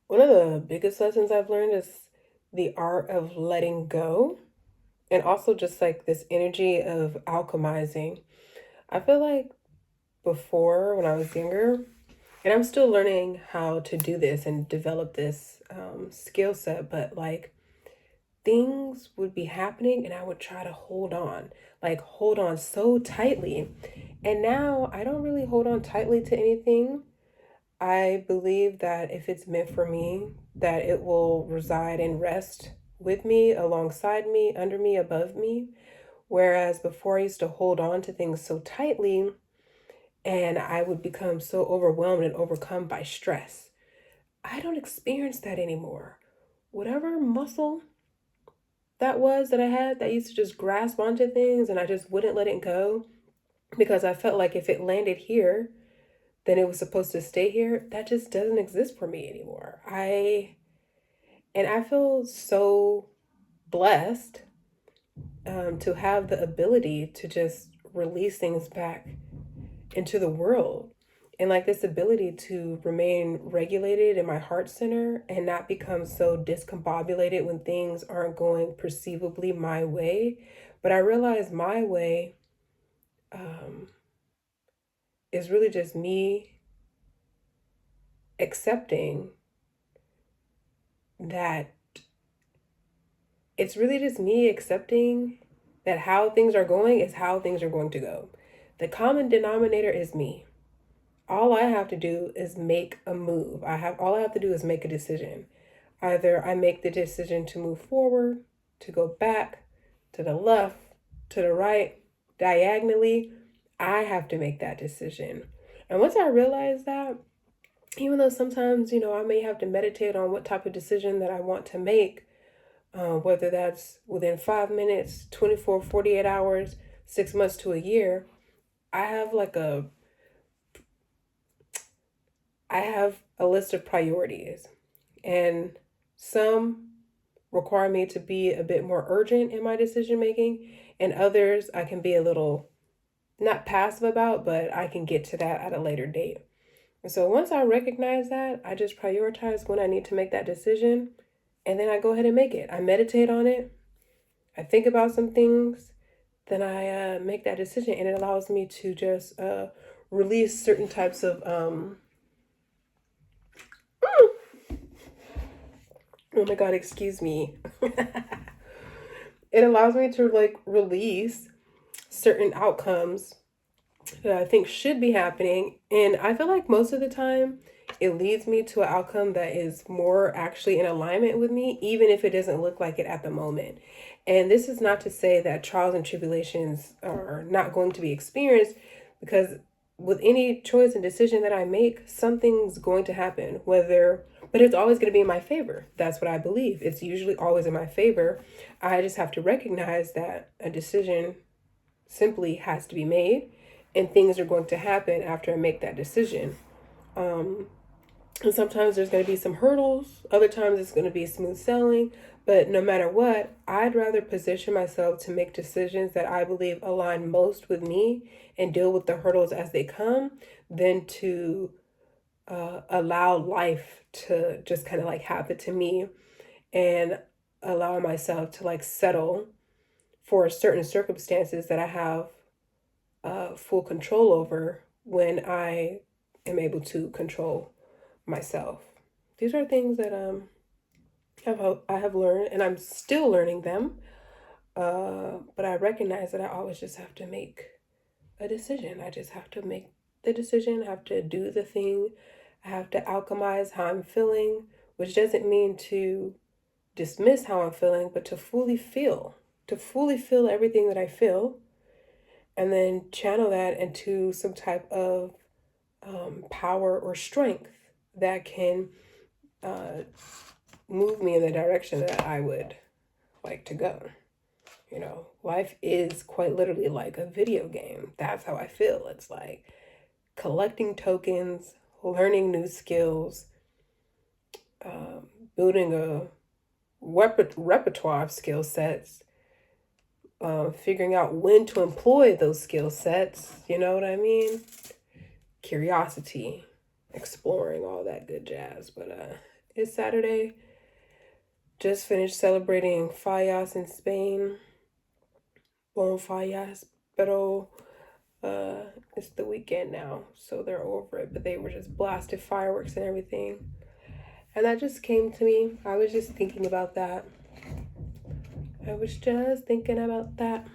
One of the biggest lessons I've learned is the art of letting go, and also just like this energy of alchemizing. I feel like before, when I was younger, and I'm still learning how to do this and develop this skill set, but like things would be happening and I would try to hold on so tightly. And now I don't really hold on tightly to anything. I believe that if it's meant for me, that it will reside and rest with me, alongside me, under me, above me. Whereas before I used to hold on to things so tightly and I would become so overwhelmed and overcome by stress. I don't experience that anymore. Whatever muscle that was that I had that used to just grasp onto things and I just wouldn't let it go because I felt like if it landed here, then it was supposed to stay here. That just doesn't exist for me anymore. I feel so blessed to have the ability to just release things back into the world. And like this ability to remain regulated in my heart center and not become so discombobulated when things aren't going perceivably my way. But I realize my way um, is really just me accepting that it's really just me accepting that how things are going is how things are going to go. The common denominator is me. All I have to do is make a move. All I have to do is make a decision. Either I make the decision to move forward, to go back, to the left, to the right, diagonally. I have to make that decision. And once I realize that, even though sometimes, I may have to meditate on what type of decision that I want to make, whether that's within 5 minutes, 24, 48 hours, 6 months to a year, I have like a I have a list of priorities, and some require me to be a bit more urgent in my decision making, and others I can be a little not passive about, but I can get to that at a later date. And so once I recognize that, I just prioritize when I need to make that decision, and then I go ahead and make it. I meditate on it, I think about some things, then I make that decision, and it allows me to just release certain types of oh my god, excuse me. It allows me to like release certain outcomes that I think should be happening. And I feel like most of the time it leads me to an outcome that is more actually in alignment with me, even if it doesn't look like it at the moment. And this is not to say that trials and tribulations are not going to be experienced, because with any choice and decision that I make, something's going to happen, but it's always going to be in my favor. That's what I believe. It's usually always in my favor. I just have to recognize that a decision simply has to be made, and things are going to happen after I make that decision. Um, and sometimes there's going to be some hurdles, other times it's going to be smooth sailing. But no matter what, I'd rather position myself to make decisions that I believe align most with me and deal with the hurdles as they come than to allow life to just kind of like happen to me and allow myself to like settle for certain circumstances that I have full control over when I am able to control myself. These are things that I have learned, and I'm still learning them. But I recognize that I always just have to make a decision. I just have to make the decision. I have to do the thing. I have to alchemize how I'm feeling, which doesn't mean to dismiss how I'm feeling, but to fully feel everything that I feel, and then channel that into some type of power or strength that can uh, move me in the direction that I would like to go. Life is quite literally like a video game. That's how I feel. It's like collecting tokens, learning new skills, um, building a repertoire of skill sets, figuring out when to employ those skill sets. You know what I mean? Curiosity, exploring, all that good jazz. But is Saturday. Just finished celebrating Fallas in Spain. Bon Fallas, pero it's the weekend now, so they're over it. But they were just blasted fireworks and everything. And that just came to me. I was just thinking about that. I was just thinking about that.